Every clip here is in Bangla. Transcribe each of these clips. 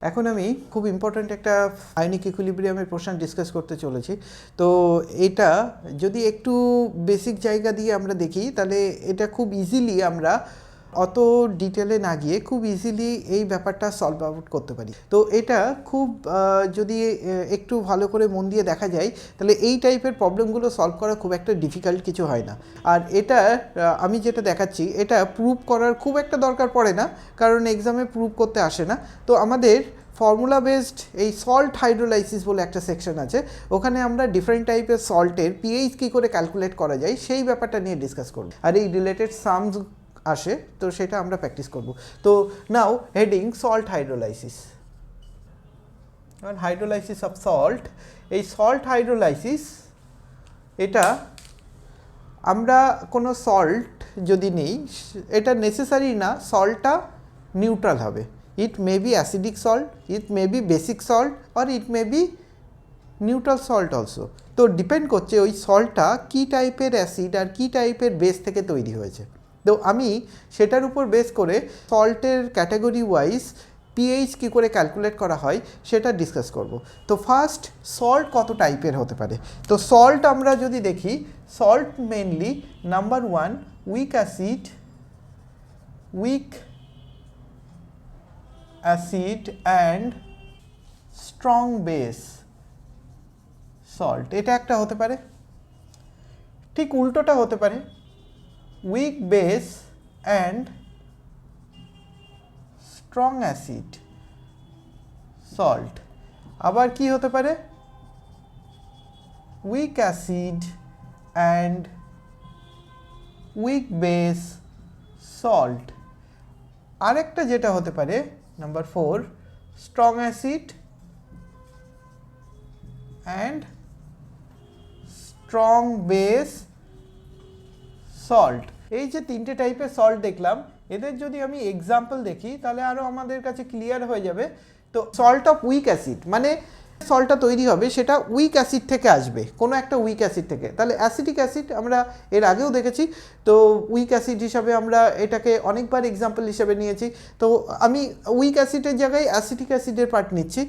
এখন আমি খুব ইম্পর্ট্যান্ট একটা আয়নিক ইকুইলিব্রিয়ামের প্রশ্ন ডিসকাস করতে চলেছি। তো এটা যদি একটু বেসিক জায়গা দিয়ে আমরা দেখি তাহলে এটা খুব ইজিলি আমরা অত ডিটেলে না গিয়ে খুব ইজিলি এই ব্যাপারটা সলভ আউট করতে পারি। তো এটা খুব যদি একটু ভালো করে মন দিয়ে দেখা যায় তাহলে এই টাইপের প্রবলেমগুলো সলভ করা খুব একটা ডিফিকাল্ট কিছু হয় না। আর এটা আমি যেটা দেখাচ্ছি এটা প্রুভ করার খুব একটা দরকার পড়ে না, কারণ এক্সামে প্রুভ করতে আসে না। তো আমাদের ফর্মুলা বেসড এই সল্ট হাইড্রোলাইসিস বলে একটা সেকশন আছে, ওখানে আমরা ডিফারেন্ট টাইপের সল্টের পিএইচ কী করে ক্যালকুলেট করা যায় সেই ব্যাপারটা নিয়ে ডিসকাস করব। আর এই রিলেটেড সামস আসে, তো সেটা আমরা প্র্যাকটিস করব। তো now heading salt hydrolysis, hydrolysis of salt. এই সল্ট হাইড্রোলাইসিস এটা আমরা কোনো সল্ট যদি নিই, এটা নেসেসারি না সল্টটা নিউট্রাল হবে। It may be acidic salt, it may be basic salt, আর it may be neutral salt also. তো ডিপেন্ড করছে ওই সল্টটা কী টাইপের অ্যাসিড আর কী টাইপের বেস থেকে তৈরি হয়েছে। তো আমি সেটার উপর বেস করে সল্টের ক্যাটাগরি ওয়াইজ পিএইচ কী করে ক্যালকুলেট করা হয় সেটা ডিসকাস করব। তো ফার্স্ট সল্ট কত টাইপের হতে পারে। তো সল্ট আমরা যদি দেখি, salt mainly number one week acid, week acid and strong base salt, এটা একটা হতে পারে। ঠিক উল্টোটা হতে পারে, week base and strong acid salt. আবার কি হতে পারে, week acid and weak base salt. আরেকটা যেটা হতে পারে number four, strong acid and strong base salt. এই যে তিনটে টাইপের সল্ট দেখলাম, এদের যদি আমি এক্সাম্পল দেখি তাহলে আরও আমাদের কাছে ক্লিয়ার হয়ে যাবে। তো সল্ট অফ উইক অ্যাসিড মানে সল্টটা তৈরি হবে সেটা উইক অ্যাসিড থেকে আসবে, কোনো একটা উইক অ্যাসিড থেকে। তাহলে অ্যাসিডিক অ্যাসিড আমরা এর আগেও দেখেছি, তো উইক অ্যাসিড হিসাবে আমরা এটাকে অনেকবার এক্সাম্পল হিসাবে নিয়েছি। তো আমি উইক অ্যাসিডের জায়গায় অ্যাসিডিক অ্যাসিডের পার্ট নিচ্ছি,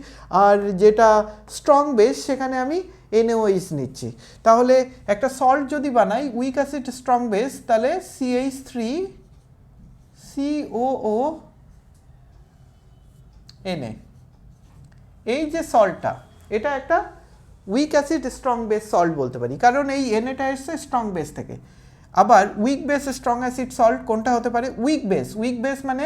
আর যেটা স্ট্রং বেস সেখানে আমি NaOH নিচ্ছি। তাহলে একটা সল্ট যদি বানাই উইক অ্যাসিড স্ট্রং বেস, তাহলে CH3COONA। এই যে সল্টটা এটা একটা weak acid strong base salt বলতে পারি, কারণ এই NAটা এসছে স্ট্রং বেস থেকে। আবার week base strong acid salt কোনটা হতে পারে, উইক বেস। উইক বেস মানে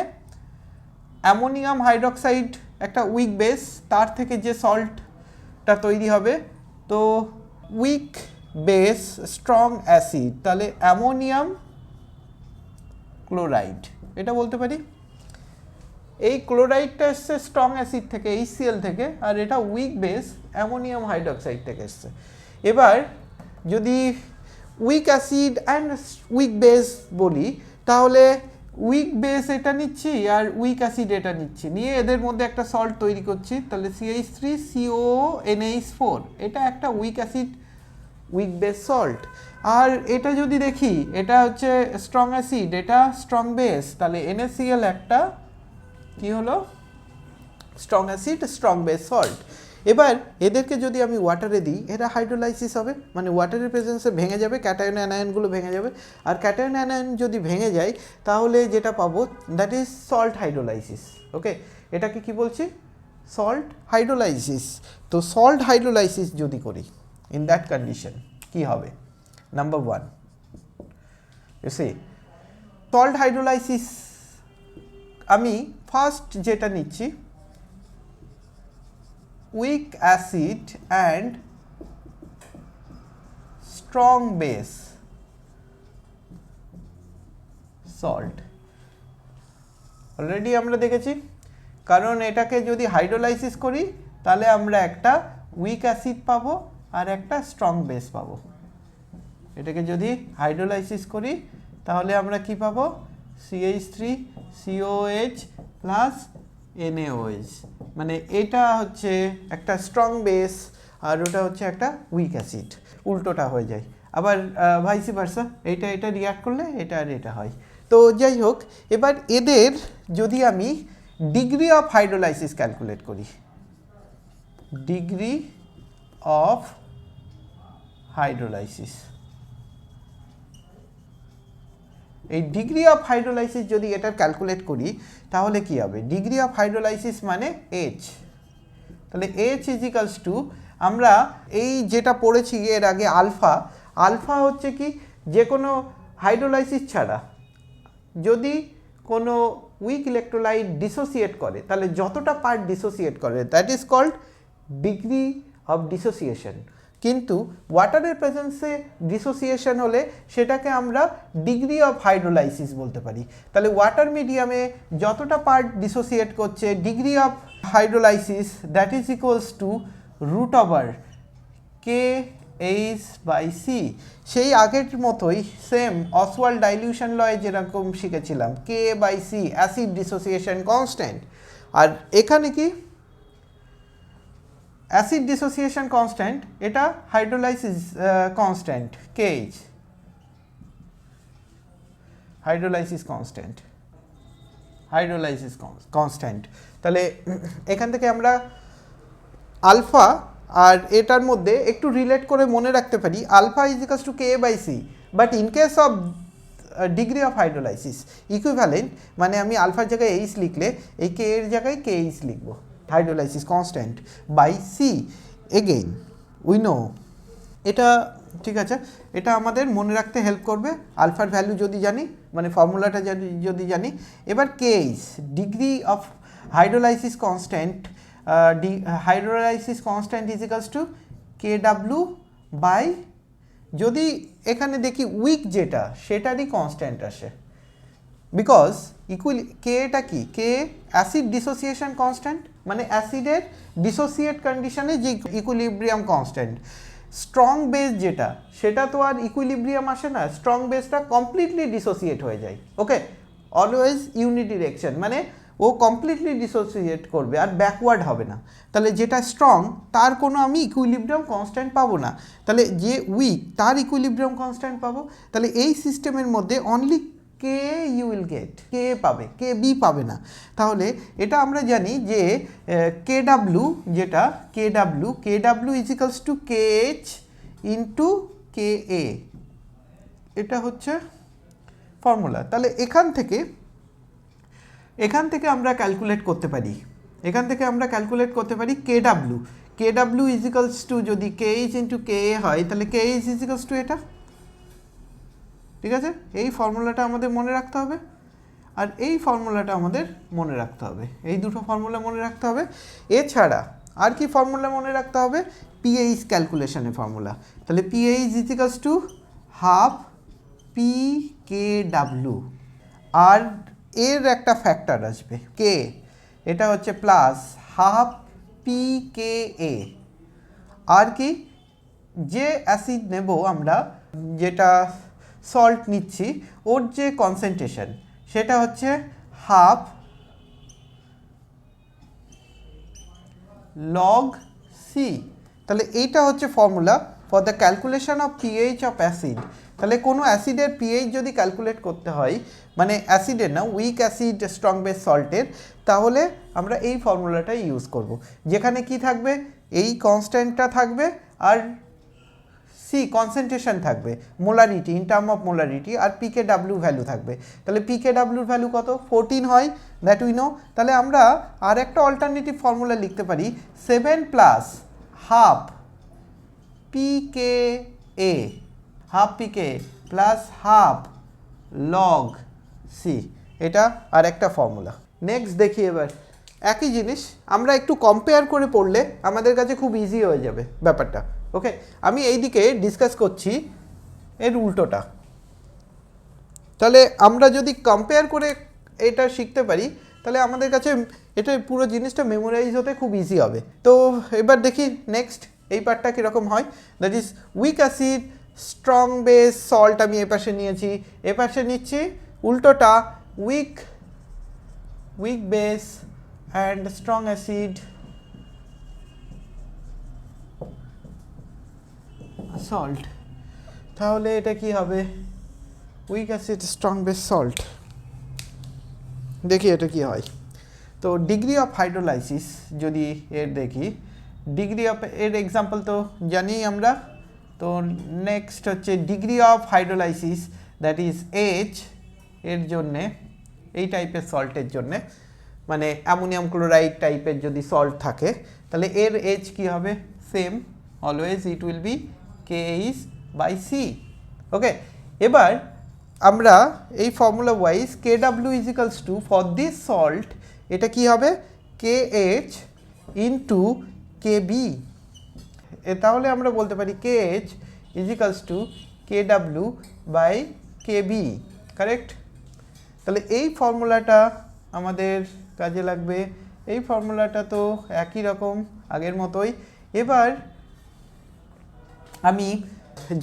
অ্যামোনিয়াম হাইড্রক্সাইড একটা উইক বেস, তার থেকে যে সল্টটা তৈরি হবে। তো উইক বেস স্ট্রং অ্যাসিড, তাহলে অ্যামোনিয়াম ক্লোরাইড এটা বলতে পারি। এই ক্লোরাইডটা এসছে স্ট্রং অ্যাসিড থেকে, HCl থেকে, আর এটা উইক বেস অ্যামোনিয়াম হাইড্রক্সাইড থেকে এসছে। এবার যদি week acid and weak base বলি, তাহলে উইক বেস এটা নিচ্ছি আর উইক অ্যাসিড এটা নিচ্ছি, নিয়ে এদের মধ্যে একটা সল্ট তৈরি করছি। তাহলে CH3COONH4 এটা একটা weak acid weak base salt. আর এটা যদি দেখি এটা হচ্ছে স্ট্রং অ্যাসিড, এটা স্ট্রং বেস, তাহলে NaCl একটা কি হলো strong acid strong base salt. এবার এদেরকে যদি আমি ওয়াটারে দিই এরা হাইড্রোলাইসিস হবে, মানে ওয়াটারের প্রেজেন্সে ভেঙে যাবে, ক্যাটায়ন অ্যানায়নগুলো ভেঙে যাবে। আর ক্যাটায়ন অ্যানায়ন যদি ভেঙে যায় তাহলে যেটা পাবো that is salt hydrolysis. Okay, এটাকে কি বলছি, সল্ট হাইড্রোলাইসিস। তো সল্ট হাইড্রোলাইসিস যদি করি ইন দ্যাট কন্ডিশন কি হবে, number one you see salt hydrolysis আমি ফার্স্ট যেটা নিচ্ছি weak acid and strong base salt. Already আমরা দেখেছি, কারণ এটাকে যদি হাইড্রোলাইসিস করি তাহলে আমরা একটা উইক অ্যাসিড পাবো আর একটা স্ট্রং বেস পাবো। এটাকে যদি হাইড্রোলাইসিস করি তাহলে আমরা কি পাবো, CH3COOH প্লাস NaOH, মানে এটা হচ্ছে একটা স্ট্রং বেস আর ওটা হচ্ছে একটা উইক অ্যাসিড, উল্টোটা হয়ে যায়। আবার ভাইস ভার্সা, এটা রিয়াক্ট করলে এটা আর এটা হয়। তো যাই হোক, এবার এদের যদি আমি ডিগ্রি অফ হাইড্রোলাইসিস ক্যালকুলেট করি। ডিগ্রি অফ হাইড্রোলাইসিস, এই ডিগ্রি অফ হাইড্রোলাইসিস যদি এটা ক্যালকুলেট করি তাহলে কি হবে? ডিগ্রি অফ হাইড্রোলাইসিস মানে এইচ, তাহলে এইচ ইজ ইকালস টু, আমরা এই যেটা পড়েছি এর আগে আলফা, আলফা হচ্ছে কি যে কোনো হাইড্রোলাইসিস ছাড়া যদি কোনো উইক ইলেকট্রোলাইট ডিসোসিয়েট করে তাহলে যতটা পার্ট ডিসোসিয়েট করে that is called degree of dissociation. কিন্তু ওয়াটারের প্রেজেন্সে ডিসোসিয়েশন হলে সেটাকে আমরা ডিগ্রি অফ হাইড্রোলাইসিস বলতে পারি। তাহলে ওয়াটার মিডিয়ামে যতটা পার্ট ডিসোসিয়েট করছে degree of hydrolysis that is equals to root over KH/C। সেই আগের মতোই সেম অসওয়াল্ড ডাইলিউশন লয়ে যেরকম শিখেছিলাম K/C অ্যাসিড ডিসোসিয়েশন কনস্ট্যান্ট, আর এখানে কি অ্যাসিড ডিসোসিয়েশন কনস্ট্যান্ট, এটা hydrolysis constant KH, hydrolysis constant, hydrolysis constant. তাহলে এখান থেকে আমরা আলফা আর এটার মধ্যে একটু রিলেট করে মনে রাখতে পারি alpha is equals to K/C, but in case of degree of hydrolysis equivalent, মানে আমি আলফার জায়গায় এইচ লিখলে এই কে এর জায়গায় KH লিখবো, hydrolysis constant by C. Again we know, এটা ঠিক আছে, এটা আমাদের মনে রাখতে হেল্প করবে আলফার ভ্যালু যদি জানি, মানে ফর্মুলাটা যদি জানি। এবার KH degree of hydrolysis constant, hydrolysis constant is equals to KW by, যদি এখানে দেখি উইক যেটা সেটারই কনস্ট্যান্ট আসে, বিকজ কেটা কি কে অ্যাসিড ডিসোসিয়েশন কনস্ট্যান্ট, মানে অ্যাসিডের ডিসোসিয়েট কন্ডিশনে যে ইকুইলিব্রিয়াম কনস্ট্যান্ট। স্ট্রং বেস যেটা সেটা তো আর ইকুইলিব্রিয়াম আসে না, স্ট্রং বেসটা কমপ্লিটলি ডিসোসিয়েট হয়ে যায়। ওকে, অলওয়েজ ইউনিডিরেকশন, মানে ও কমপ্লিটলি ডিসোসিয়েট করবে আর ব্যাকওয়ার্ড হবে না। তাহলে যেটা স্ট্রং তার কোনো আমি ইকুইলিব্রিয়াম কনস্ট্যান্ট পাবো না, তাহলে যে উইক তার ইকুইলিব্রিয়াম কনস্ট্যান্ট পাবো। তাহলে এই সিস্টেমের মধ্যে only K you will get, K পাবে, কে বি পাবে না। তাহলে এটা আমরা জানি যে KW যেটা KW is equals two KH into KA, এটা হচ্ছে ফর্মুলা। তাহলে এখান থেকে আমরা ক্যালকুলেট করতে পারি, KW ইজ ইকুয়ালস টু, যদি KH ইন্টু KA হয় তাহলে KH ইজ ইকুয়ালস টু এটা, ঠিক আছে। এই ফর্মুলাটা আমাদের মনে রাখতে হবে আর এই ফর্মুলাটা আমাদের মনে রাখতে হবে, এই দুটো ফর্মুলা মনে রাখতে হবে। এছাড়া আর কি ফর্মুলা মনে রাখতে হবে? PH ক্যালকুলেশনের formula. তাহলে pH is equals to half PKW, আর এর একটা ফ্যাক্টর আসবে কে, এটা হচ্ছে প্লাস হাফ PKA। আর কি যে অ্যাসিড নেব আমরা, যেটা সল্ট নিচ্ছি, ওর যে কনসেন্ট্রেশন সেটা হচ্ছে হাফ log C। তাহলে এইটা হচ্ছে formula for the calculation of pH of acid. তাহলে কোনো অ্যাসিডের পিএইচ যদি ক্যালকুলেট করতে হয়, মানে অ্যাসিডের না, উইক অ্যাসিড স্ট্রং বেস সল্টের, তাহলে আমরা এই ফর্মুলাটাই ইউজ করব, যেখানে কি থাকবে, এই কনস্ট্যান্টটা থাকবে আর সি কনসেন্ট্রেশন থাকবে, molarity in term of molarity, আর PKW ভ্যালু থাকবে। তাহলে PKWর ভ্যালু কত? 14 হয়, দ্যাট উই নো। তাহলে আমরা আর একটা অল্টারনেটিভ ফর্মুলা লিখতে পারি, 7 plus half PKA, half PKA plus half log C, এটা আর একটা ফর্মুলা। নেক্সট দেখি, এবার একই জিনিস আমরা একটু কম্পেয়ার করে পড়লে আমাদের কাছে খুব ইজি হয়ে যাবে ব্যাপারটা। ওকে, আমি এইদিকে ডিসকাস করছি এর উল্টোটা। তাহলে আমরা যদি কম্পেয়ার করে এটা শিখতে পারি তাহলে আমাদের কাছে এটা পুরো জিনিসটা মেমোরাইজ হতে খুব ইজি হবে। তো এবার দেখি নেক্সট এই পার্টটা কীরকম হয়। That is weak acid strong base salt, আমি এপাশে নিয়েছি, এপাশে নিচ্ছি উল্টোটা week base and strong acid salt. তাহলে এটা কি হবে? Week acid strong base salt. দেখি এটা কি হয়। তো ডিগ্রি অফ হাইড্রোলাইসিস যদি এর দেখি, ডিগ্রি অফ এর এক্সাম্পল তো জানি আমরা। তো নেক্সট হচ্ছে degree of hydrolysis that is H এর জন্যে, এই টাইপের সল্টের জন্যে, মানে অ্যামোনিয়াম ক্লোরাইড টাইপের যদি সল্ট থাকে তাহলে এর এইচ কী হবে, same always it will be KH/C। Okay, এবার আমরা এই formula wise KW equals to for this salt এটা কি হবে KH ইন্টু KB। তাহলে আমরা বলতে পারি KH equals two KW/KB, correct? তাহলে এই ফর্মুলাটা আমাদের কাজে লাগবে। এই ফর্মুলাটা তো একই রকম আগের মতোই। এবার আমি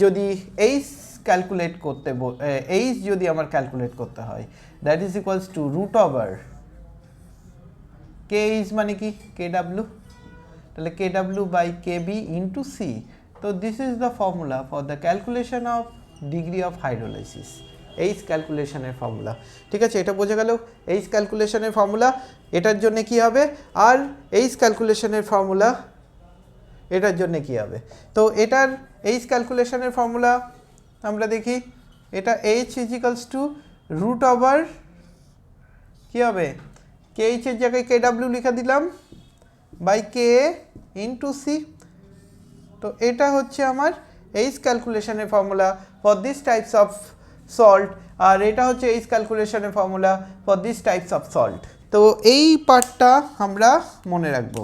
যদি এইচ ক্যালকুলেট করতে এইচ যদি আমার ক্যালকুলেট করতে হয়, that is equals to root over KH মানে কি KW, তাহলে KW/KB ইন্টু C। তো this is the formula for the calculation of degree of hydrolysis, H ক্যালকুলেশনের ফর্মুলা। ঠিক আছে, এটা বোঝা গেল এইচ ক্যালকুলেশনের ফর্মুলা এটার জন্য কি হবে, আর এইচ ক্যালকুলেশনের ফর্মুলা এটার জন্য কি হবে। তো এটার এইচ ক্যালকুলেশনের ফর্মুলা আমরা দেখি, এটা H is equals to root over কী হবে, KH এর জায়গায় KW লিখে দিলাম বাই KA ইন্টু C। তো এটা হচ্ছে আমার এইচ ক্যালকুলেশনের formula for this types of salt, আর এটা হচ্ছে এইচ ক্যালকুলেশনের formula for this types of salt. তো এই পার্টটা আমরা মনে রাখবো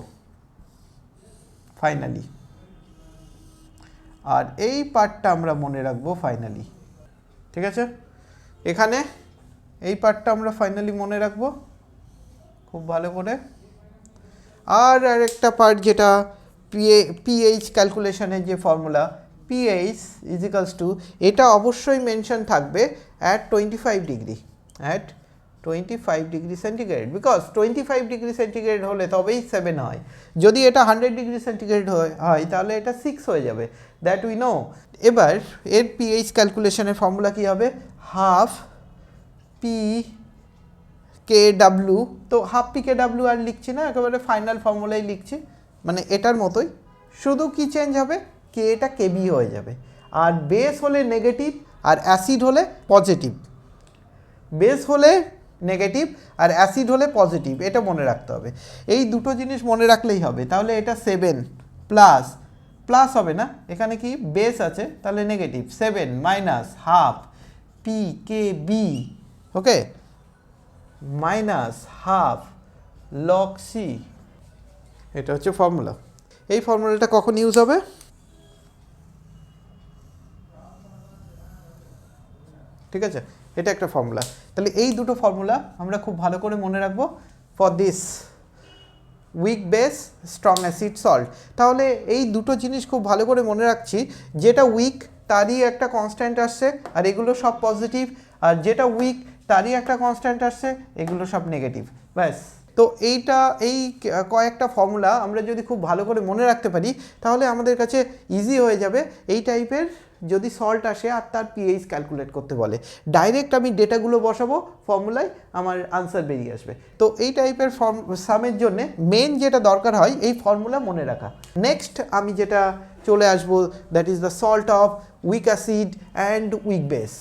ফাইনালি, আর এই পার্টটা আমরা মনে রাখবো ফাইনালি। ঠিক আছে, এখানে এই পার্টটা আমরা ফাইনালি মনে রাখবো খুব ভালো করে। আর আরেকটা পার্ট যেটা পিএইচ ক্যালকুলেশনের যে ফর্মুলা পিএইচ ইজিক্যালস টু, এটা অবশ্যই মেনশন থাকবে at 25 degree, at 25 degree centigrade, because 25 degree centigrade হলে তবেই 7 হয়। যদি এটা 100 ডিগ্রি সেন্টিগ্রেড হয় তাহলে এটা 6 হয়ে যাবে, দ্যাট উই নো। এবার এর পিএইচ ক্যালকুলেশনের ফর্মুলা কী হবে, হাফ PKW। তো হাফ PKW আর লিখছি না, একেবারে ফাইনাল ফর্মুলাই লিখছি, মানে এটার মতোই, শুধু কি চেঞ্জ হবে, কে এটা KB হয়ে যাবে। আর বেস হলে নেগেটিভ আর অ্যাসিড হলে পজিটিভ, বেস হলে নেগেটিভ আর অ্যাসিড হলে পজিটিভ, এটা মনে রাখতে হবে। এই দুটো জিনিস মনে রাখলেই হবে। তাহলে এটা 7 প্লাস প্লাস হবে না, এখানে কি বেস আছে তাহলে নেগেটিভ, 7 মাইনাস হাফ PKB, ওকে, মাইনাস হাফ log C। এটা হচ্ছে ফর্মুলা। এই ফর্মুলাটা কখন ইউজ হবে, ঠিক আছে, এটা একটা ফর্মুলা। তাহলে এই দুটো ফর্মুলা আমরা খুব ভালো করে মনে রাখবো for this week base strong acid salt. তাহলে এই দুটো জিনিস খুব ভালো করে মনে রাখছি, যেটা উইক তারই একটা কনস্ট্যান্ট আসছে আর এগুলো সব পজিটিভ, আর যেটা উইক তারই একটা কনস্ট্যান্ট আসছে, এগুলো সব নেগেটিভ, ব্যাস। তো এইটা এই কয়েকটা ফর্মুলা আমরা যদি খুব ভালো করে মনে রাখতে পারি তাহলে আমাদের কাছে ইজি হয়ে যাবে এই টাইপের যদি সল্ট আসে আর তার পিএইচ ক্যালকুলেট করতে বলে, ডাইরেক্ট আমি ডেটাগুলো বসাবো ফর্মুলায়, আমার আনসার বেরিয়ে আসবে। তো এই টাইপের সামের জন্য মেন যেটা দরকার হয় এই ফর্মুলা মনে রাখা। নেক্সট আমি যেটা চলে আসবো, that is the salt of weak acid and weak base,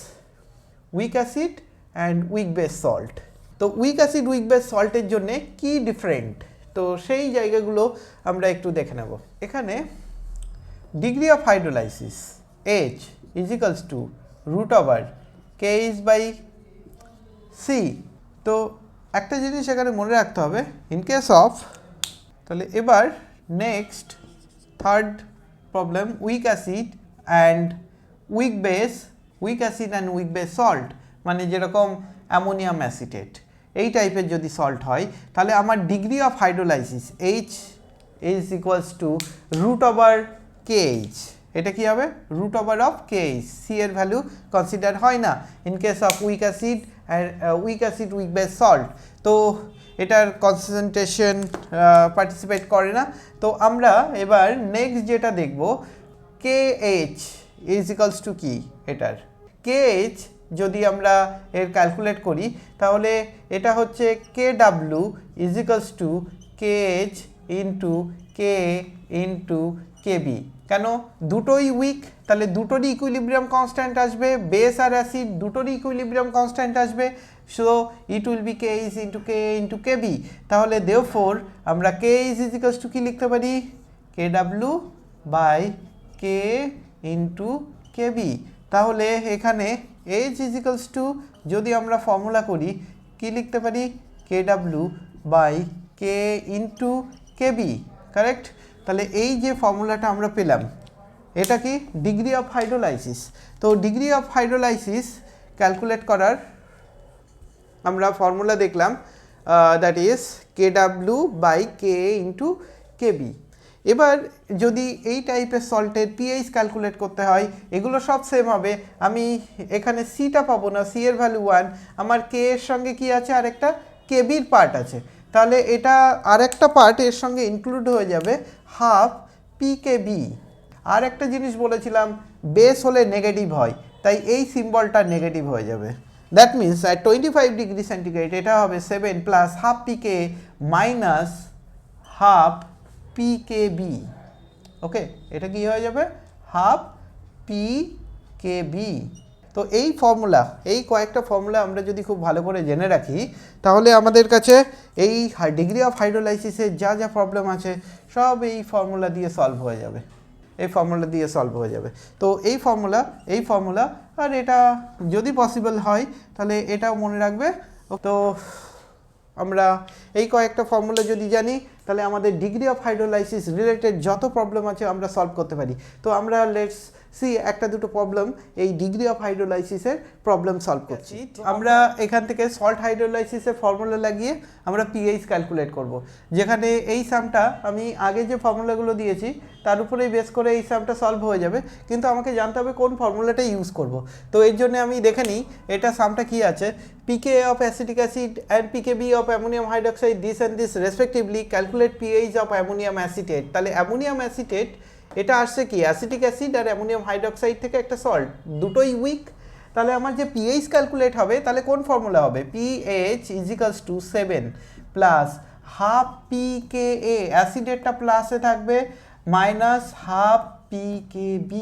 week acid and weak base salt. তো উইক অ্যাসিড উইক বেস সল্টের জন্য কি ডিফারেন্ট, তো সেই জায়গাগুলো আমরা একটু দেখে নেব। এখানে degree of hydrolysis H equals to root over KH/C। তো একটা জিনিস এখানে মনে রাখতে হবে, ইন কেস অফ, তাহলে এবার next third problem, week acid and weak base, week acid and weak base salt, মানে যেরকম অ্যামোনিয়াম অ্যাসিটেট এই টাইপের যদি সল্ট হয় তাহলে আমার degree of hydrolysis H is equals to root over KH। এটা কি হবে, root over of KH, C এর ভ্যালু কনসিডার হয় না in case of weak acid weak base salt. তো এটার কনসেন্ট্রেশন পার্টিসিপেট করে না। তো আমরা এবার নেক্সট যেটা দেখব, KH ইজ ইকুয়ালস টু কি, এটার KH যদি আমরা এর ক্যালকুলেট করি তাহলে এটা হচ্ছে KW equals to KH into K into KB। কেন? দুটোই উইক, তাহলে দুটোরই ইকুইলিব্রিয়াম কনস্ট্যান্ট আসবে, বেস আর অ্যাসিড দুটোরই ইকুইলিব্রিয়াম কনস্ট্যান্ট আসবে, so it will be KH into K into KB। তাহলে দেয়ারফর আমরা KH ইজিক্যালস টু কি লিখতে পারি? KW by K into KB। তাহলে এখানে H ইজিক্যালস টু যদি আমরা ফর্মুলা করি কি লিখতে পারি? KW by K into KB, correct? তাহলে এই যে ফর্মুলাটা আমরা পেলাম এটা কি? Degree of hydrolysis. তো ডিগ্রি অফ হাইড্রোলাইসিস ক্যালকুলেট করার আমরা ফর্মুলা দেখলাম, that is KW by K into KB। এবার যদি এই টাইপের সল্টের পিএইচ ক্যালকুলেট করতে হয়, এগুলো সব সেম হবে। আমি এখানে সিটা পাবো না, সি এর ভ্যালু 1, আমার কে এর সঙ্গে কি আছে? আরেকটা কেবির পার্ট আছে, তাহলে এটা আরেকটা পার্ট এর সঙ্গে ইনক্লুড হয়ে যাবে, হাফ PKB। আর একটা জিনিস বলেছিলাম, বেস হলে নেগেটিভ হয়, তাই এই সিম্বলটা নেগেটিভ হয়ে যাবে। That means at 25 degree centigrade এটা হবে 7 plus half PK minus half PKB। ওকে, এটা কি হয়ে যাবে? Half PKB। তো এই ফর্মুলা, এই কয়েকটা ফর্মুলা আমরা যদি খুব ভালো করে জেনে রাখি তাহলে আমাদের কাছে এই ডিগ্রি অফ হাইড্রোলাইসিসের যা যা প্রবলেম আছে সব এই ফর্মুলা দিয়ে সলভ হয়ে যাবে, এই ফর্মুলা দিয়ে সলভ হয়ে যাবে। তো এই ফর্মুলা আর এটা যদি পসিবল হয় তাহলে এটাও মনে রাখবে। তো আমরা এই কয়েকটা ফর্মুলা যদি জানি তাহলে আমাদের ডিগ্রি অফ হাইড্রোলাইসিস রিলেটেড যত প্রবলেম আছে আমরা সলভ করতে পারি। তো আমরা লেটস সি একটা দুটো প্রবলেম এই ডিগ্রি অফ হাইড্রোলাইসিসের প্রবলেম সলভ করছি। আমরা এখান থেকে সল্ট হাইড্রোলাইসিসের ফর্মুলা লাগিয়ে আমরা পিএইচ ক্যালকুলেট করব, যেখানে এই সামটা আমি আগে যে ফর্মুলাগুলো দিয়েছি তার উপরেই বেস করে এই সামটা সলভ হয়ে যাবে, কিন্তু আমাকে জানতে হবে কোন ফর্মুলাটা ইউজ করব। তো এর জন্য আমি দেখে নিই এটা সামটা কি আছে। pKa of acetic acid and pKb of ammonium hydroxide this and this respectively calculate pH of ammonium acetate। তাহলে অ্যামোনিয়াম অ্যাসিটেট এটা আসছে কি? অ্যাসিটিক অ্যাসিড আর অ্যামোনিয়াম হাইড্রোক্সাইড থেকে একটা সল্ট, দুটোই উইক। তাহলে আমার যে পিএইচ ক্যালকুলেট হবে তাহলে কোন ফর্মুলা হবে? PH equals to 7 plus half PKa, অ্যাসিডেরটা প্লাসে থাকবে, মাইনাস হাফ PKb,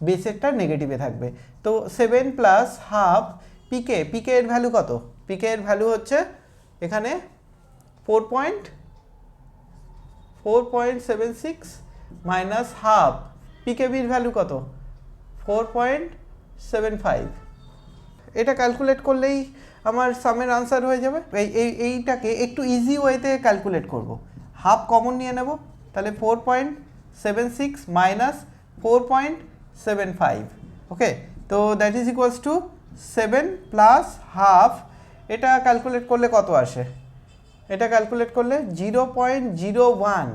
বেসেরটা নেগেটিভে থাকবে। তো 7 প্লাস হাফ PK এর ভ্যালু কত? PK এর ভ্যালু হচ্ছে এখানে 4.76 মাইনাস হাফ PKb এর ভ্যালু কত? 4.75। এটা ক্যালকুলেট করলেই আমার সামের আনসার হয়ে যাবে। এইটাকে একটু ইজি ওয়েতে ক্যালকুলেট করব, হাফ কমন নিয়ে নেব, তাহলে 4.76 মাইনাস 4.75। ওকে, তো that is equals two 7 plus half. এটা ক্যালকুলেট করলে কত আসে? এটা ক্যালকুলেট করলে 0.01,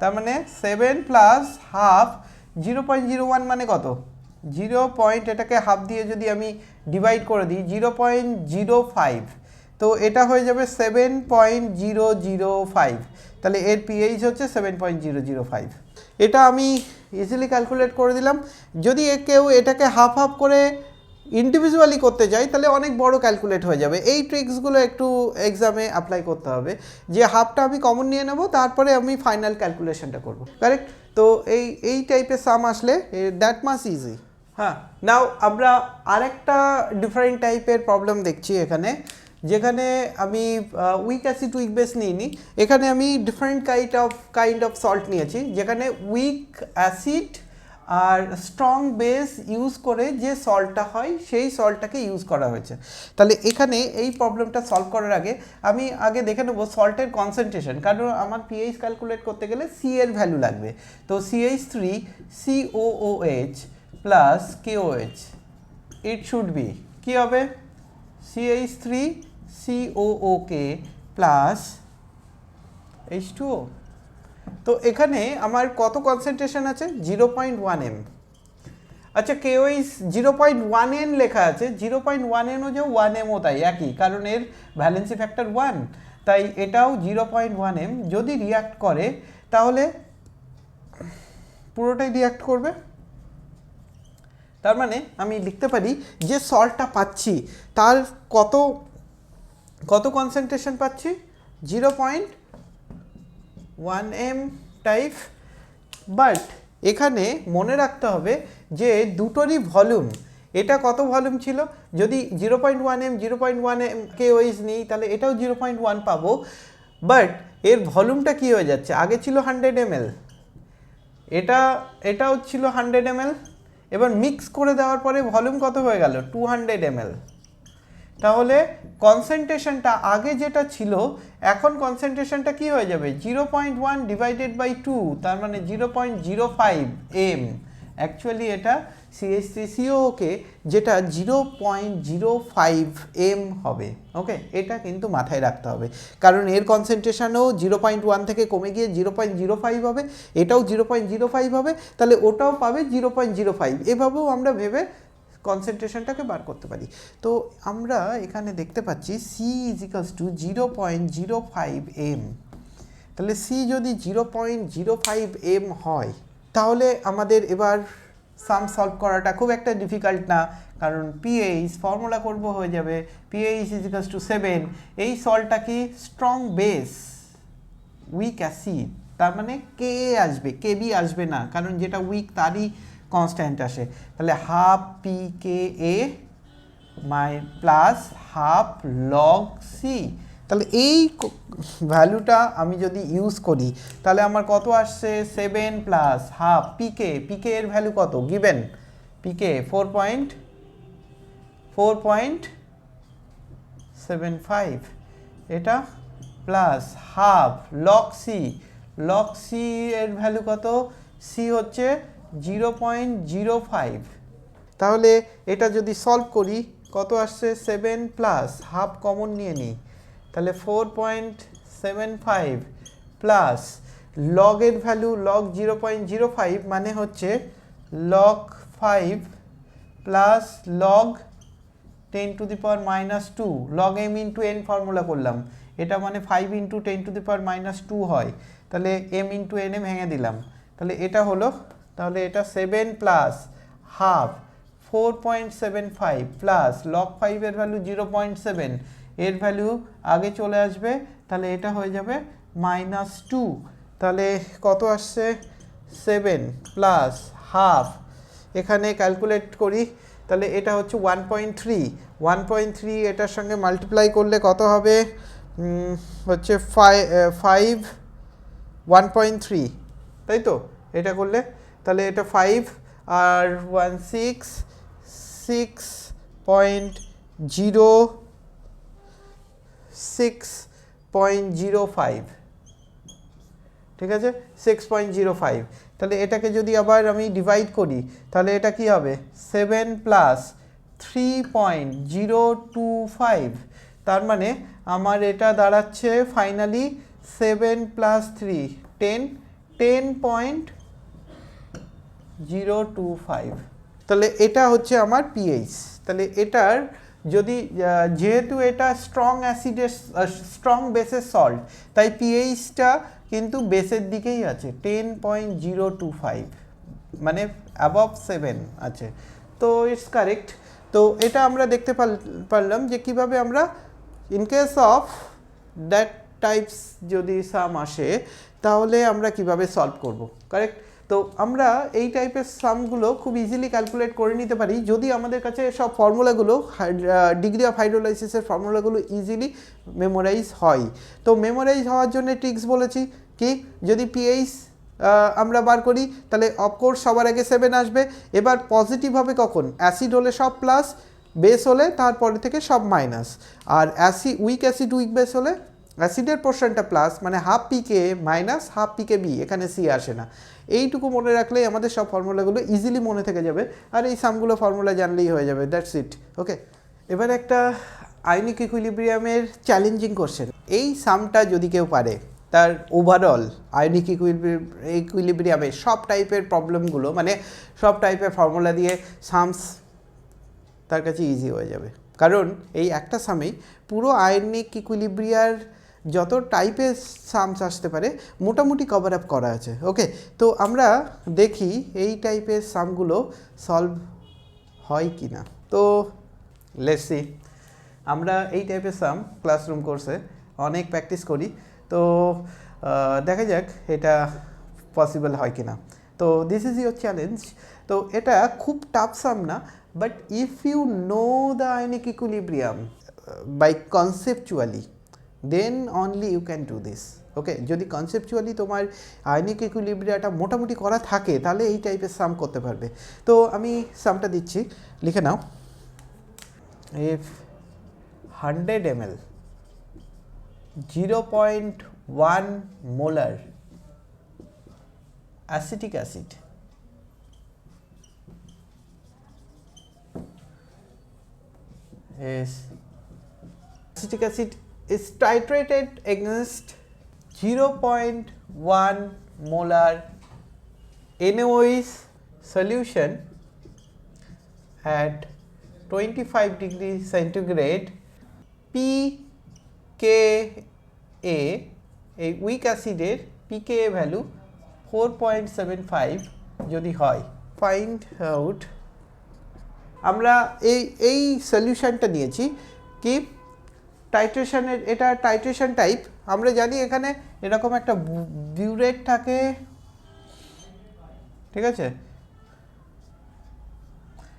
তার মানে 7 প্লাস হাফ 0.01 মানে কত? 0. এটাকে হাফ দিয়ে যদি আমি ডিভাইড করে দিই 0.05, তো এটা হয়ে যাবে 7.005। তাহলে এর পিএইচ হচ্ছে 7.005। এটা আমি ইজিলি ক্যালকুলেট করে দিলাম। যদি কেউ এটাকে হাফ হাফ করে ইন্ডিভিজুয়ালি করতে চাই তাহলে অনেক বড় ক্যালকুলেট হয়ে যাবে। এই ট্রিক্সগুলো একটু এক্সামে অ্যাপ্লাই করতে হবে, যে হাফটা আমি কমন নিয়ে নেব, তারপরে আমি ফাইনাল ক্যালকুলেশনটা করব, কারেক্ট? তো এই টাইপের সাম আসলে দ্যাট মাচ ইজি। হ্যাঁ, নাও আমরা আরেকটা ডিফারেন্ট টাইপের প্রবলেম দেখছি এখানে, যেখানে আমি উইক অ্যাসিড উইক বেস নিইনি, এখানে আমি ডিফারেন্ট কাইন্ড অফ সল্ট নিয়েছি, যেখানে উইক অ্যাসিড আর স্ট্রং বেস ইউজ করে যে সল্টটা হয় সেই সল্টটাকে ইউজ করা হয়েছে। তাহলে এখানে এই প্রবলেমটা সলভ করার আগে আমি আগে দেখে নেব সল্টের কনসেন্ট্রেশন, কারণ আমার পিএইচ ক্যালকুলেট করতে গেলে সি এর ভ্যালু লাগবে। তো CH3COOH plus KOH, it should be কী হবে? CH3COOK plus H2O। তো এখানে আমার কত কনসেন্ট্রেশন আছে? 0.1 m। আচ্ছা, KOH 0.1 n লেখা আছে, 0.1 n ও যে 1 m ও তাই একই, কারণ এর ভ্যালেন্সি ফ্যাক্টর 1, তাই এটাও 0.1 m। যদি রিয়াক্ট করে তাহলে পুরোটাই রিয়াক্ট করবে, তার মানে আমি লিখতে পারি যে সল্টটা পাচ্ছি তার কত কত কনসেন্ট্রেশন পাচ্ছি 0.1 m টাইপ। বাট এখানে মনে রাখতে হবে যে দুটোরই ভলিউম, এটা কত ভলিউম ছিল, যদি 0.1 m 0.1 m KOH নিই তাহলে এটাও 0.1 পাবো, বাট এর ভলিউমটা কী হয়ে যাচ্ছে, আগে ছিল 100 ml, এটাও ছিল 100 ml, এবার মিক্স করে দেওয়ার পরে ভলিউম কত হয়ে গেল 200 ml। তাহলে কনসেন্ট্রেশনটা আগে যেটা ছিল এখন কনসেন্ট্রেশনটা কি হয়ে যাবে 0.1 ডিভাইডেড বাই 2, তার মানে 0.05 m। অ্যাকচুয়ালি এটা CH3COকে যেটা 0.05 m হবে। ওকে, এটা কিন্তু মাথায় রাখতে হবে, কারণ এর কনসেন্ট্রেশনও 0.1 থেকে কমে গিয়ে 0.05 হবে, এটাও 0.05 হবে, তাহলে ওটাও পাবে 0.05। এভাবেও আমরা ভেবে কনসেন্ট্রেশনটাকে বার করতে পারি। তো আমরা এখানে দেখতে পাচ্ছি C = 0.05 m। তাহলে C যদি 0.05 m হয় তাহলে আমাদের এবার সাম সলভ করাটা খুব একটা ডিফিকাল্ট না, কারণ পিএইচ ফর্মুলা করব হয়ে যাবে পিএইচ = 7। এই সল্টটা কি স্ট্রং বেস উইক অ্যাসিড, তার মানে কে আসবে, কেবি আসবে না, কারণ যেটা উইক তারই কনস্ট্যান্ট আসে। তাহলে half pKa plus half log C. তাহলে এই ভ্যালুটা আমি যদি ইউজ করি তাহলে আমার কত আসছে 7 প্লাস হাফ পিকে এর ভ্যালু কত গিভেন, পিকে 4.75, এটা প্লাস হাফ লগ সি এর ভ্যালু কত, সি হচ্ছে 0.05। তাহলে এটা যদি সলভ করি কত আসছে 7 প্লাস হাফ কমন নিয়ে নিই, তাহলে 4.75 প্লাস লগের ভ্যালু লগ 0.05 মানে হচ্ছে log 5 plus log 10⁻², log m into n formula করলাম, এটা মানে 5 ইন্টু 10⁻² হয়, তাহলে m ইন্টু n ভেঙে দিলাম, তাহলে এটা হলো, তাহলে এটা 7 প্লাস হাফ 4.75 প্লাস লগ 5 এর ভ্যালু 0.7, এর ভ্যালু আগে চলে আসবে, তাহলে এটা হয়ে যাবে -2। তাহলে কত আসছে 7 প্লাস হাফ, এখানে ক্যালকুলেট করি, তাহলে এটা হচ্ছে 1.3 এটার সঙ্গে মাল্টিপ্লাই করলে কত হবে, হচ্ছে 1.3, তাই তো, এটা করলে তাহলে এটা 5 আর 6.05, ঠিক আছে 6.05। তাহলে এটাকে যদি আবার আমি ডিভাইড করি তাহলে এটা কি হবে 7 প্লাস 3.025, তার মানে আমার এটা দাঁড়াচ্ছে ফাইনালি 7 প্লাস 3 10.025। তাহলে এটা হচ্ছে আমার পিএইচ। তাহলে এটার যদি যেহেতু এটা স্ট্রং বেসের সল্ট, তাই পিএইচটা কিন্তু বেসের দিকেই আছে 10.025, মানে অ্যাবভ 7 আছে, তো ইটস কারেক্ট। তো এটা আমরা দেখতে পারলাম যে কিভাবে আমরা in case of that types যদি সাম আসে তাহলে আমরা কিভাবে সলভ করব, কারেক্ট। তো আমরা এই টাইপের সামগুলো খুব ইজিলি ক্যালকুলেট করে নিতে পারি যদি আমাদের কাছে সব ফর্মুলাগুলো ডিগ্রি অফ হাইড্রোলাইসিসের ফর্মুলাগুলো ইজিলি মেমোরাইজ হয়। তো মেমোরাইজ হওয়ার জন্য ট্রিক্স বলেছি কি, যদি পিএইচ আমরা বার করি তাহলে অফকোর্স সবার আগে 7 আসবে। এবার পজিটিভ হবে কখন, অ্যাসিড হলে সব প্লাস, বেস হলে তারপরে থেকে সব মাইনাস, আর উইক অ্যাসিড উইক বেস হলে অ্যাসিডের পোর্শনটা প্লাস, মানে হাফ পিকে মাইনাস হাফ পিকে বি, এখানে সি আসে না। এইটুকু মনে রাখলেই আমাদের সব ফর্মুলাগুলো ইজিলি মনে থেকে যাবে, আর এই সামগুলো ফর্মুলা জানলেই হয়ে যাবে, দ্যাটস ইট। ওকে, এবার একটা আয়নিক ইকুইলিব্রিয়ামের চ্যালেঞ্জিং কোশ্চেন। এই সামটা যদি কেউ পারে তার ওভারঅল আয়নিক ইকুইলিব্রিয়ামের সব টাইপের প্রবলেমগুলো, মানে সব টাইপের ফর্মুলা দিয়ে সামস তার কাছে ইজি হয়ে যাবে, কারণ এই একটা সামেই পুরো আয়নিক ইকুইলিব্রিয়ার যত টাইপের সামস আসতে পারে মোটামুটি কভার আপ করা আছে। ওকে, তো আমরা দেখি এই টাইপের সামগুলো সলভ হয় কি না। তো লেটস সি, আমরা এই টাইপের সাম ক্লাসরুম কোর্সে অনেক প্র্যাকটিস করি, তো দেখা যাক এটা পসিবল হয় কি না। তো দিস ইজ ইউর চ্যালেঞ্জ। তো এটা খুব টাফ সাম না, but if you know the ionic equilibrium by conceptually, then only you can do this. Okay, যদি কনসেপচুয়ালি তোমার আয়নিক ইকুইলিব্রিয়াটা মোটামুটি করা থাকে তাহলে এই টাইপের সাম করতে পারবে। তো আমি সামটা দিচ্ছি, লিখে নাও। If 100 ml 0.1 molar acetic acid is titrated against 0.1 molar NaOH solution at 25 degrees centigrade, pKa এই উইক অ্যাসিডের pKa ভ্যালু 4.75 যদি হয়, ফাইন্ড আউট। আমরা এই সলিউশনটা নিয়েছি কি টাইট্রেশনের, এটা টাইট্রেশন টাইপ। আমরা জানি এখানে এরকম একটা বিউরেট থাকে, ঠিক আছে?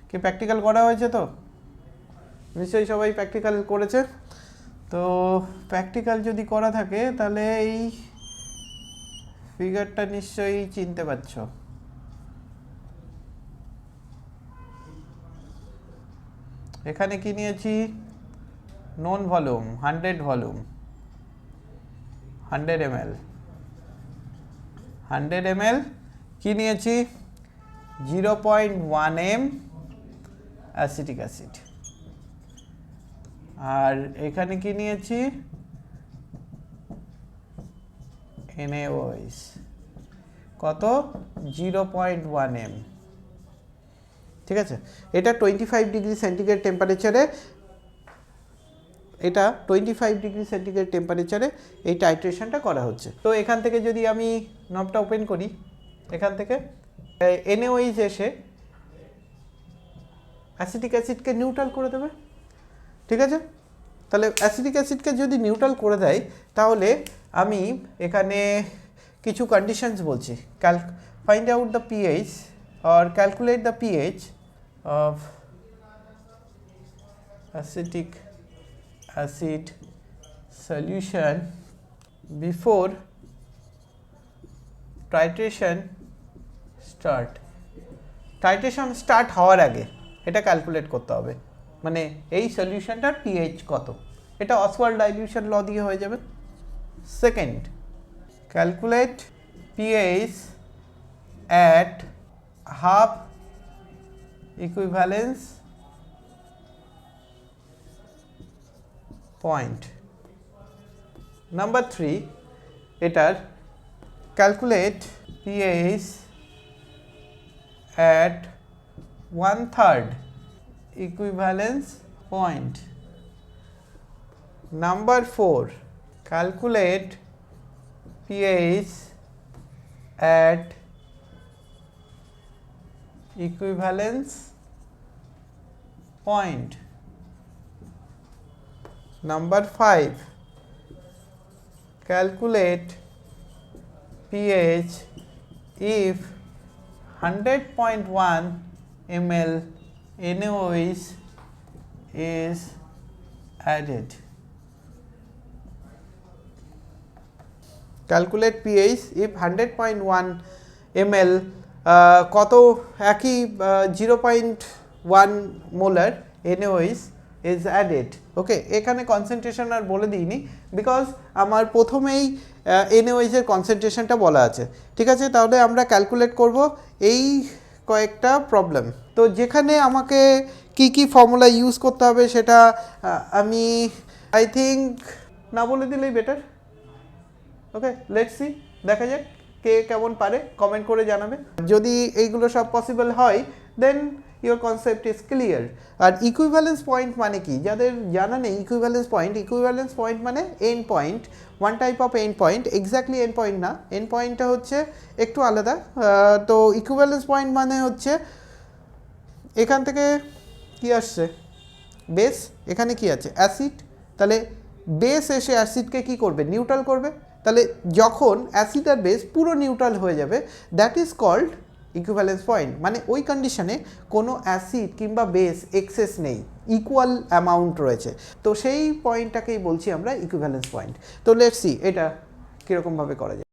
কি প্র্যাকটিক্যাল করা হয়েছে? তো নিশ্চয়ই সবাই প্র্যাকটিক্যাল করেছে। তো প্র্যাকটিক্যাল যদি করা থাকে তাহলে এই ফিগারটা নিশ্চয়ই চিনতে পারছো। এখানে কি নিয়েছি? নন ভলিউম 100 ভলিউম 100 ml 100 ml কি নিয়েছি? 0.1 m অ্যাসিটিক অ্যাসিড। আর এখানে কি নিয়েছি? NaOH কত? 0.1 m। ঠিক আছে, এটা 25 ডিগ্রি সেন্টিগ্রেড টেম্পারেচারে, এটা 25 ডিগ্রি সেন্টিগ্রেড টেম্পারেচারে এই টাইট্রেশনটা করা হচ্ছে। তো এখান থেকে যদি আমি নবটা ওপেন করি, এখান থেকে NaOH এসে অ্যাসিটিক অ্যাসিডকে নিউট্রাল করে দেবে। ঠিক আছে, তাহলে অ্যাসিটিক অ্যাসিডকে যদি নিউট্রাল করে দেয় তাহলে আমি এখানে কিছু কন্ডিশনস বলছি। Find out the pH or calculate the pH of acetic acid solution before titration start. Titration start হওয়ার আগে এটা ক্যালকুলেট করতে হবে, মানে এই সলিউশনটার পিএইচ কত। এটা অসওয়াল্ড ডাইলিউশন ল দিয়ে হয়ে যাবে। Second, calculate pH at half equivalence point. Number 3, এটার calculate pH at 1/3 equivalence point. Number 4, calculate pH at equivalence point. Number 5, calculate pH if 100.1 ml NaOH is added. Calculate pH if 100.1 ml কত একই 0.1 মোলার NaOH is added. ওকে, এখানে কনসেন্ট্রেশন আর বলে দিইনি বিকজ আমার প্রথমেই NaOH এর কনসেন্ট্রেশনটা বলা আছে। ঠিক আছে, তাহলে আমরা ক্যালকুলেট করব এই কয়েকটা প্রবলেম। তো যেখানে আমাকে কি কি ফর্মুলা ইউজ করতে হবে সেটা আমি আই থিঙ্ক না বলে দিলেই বেটার। ওকে, লেটস সি, দেখা যাক কে কেমন পারে, কমেন্ট করে জানাবে। যদি এইগুলো সব পসিবল হয় then your concept is clear. আর ইকুইভ্যালেন্স পয়েন্ট মানে কি, যাদের জানা নেই ইকুইভ্যালেন্স পয়েন্ট মানে end point, one type of end point, exactly end point না, এন্ড পয়েন্টটা হচ্ছে একটু আলাদা। তো ইকুইভ্যালেন্স পয়েন্ট মানে হচ্ছে এখান থেকে কি আসছে? বেস। এখানে কি আছে? অ্যাসিড। তাহলে বেস এসে অ্যাসিডকে কি করবে? নিউট্রাল করবে। তাহলে যখন অ্যাসিড আর বেস পুরো নিউট্রাল হয়ে যাবে, that is called equivalence point. মানে ওই কন্ডিশনে কোনো অ্যাসিড কিংবা বেস এক্সেস নেই, ইকুয়াল অ্যামাউন্ট রয়েছে। তো সেই পয়েন্টটাকেই বলছি আমরা ইকুইভ্যালেন্স পয়েন্ট। তো লেটস সি এটা কীরকমভাবে করা যায়।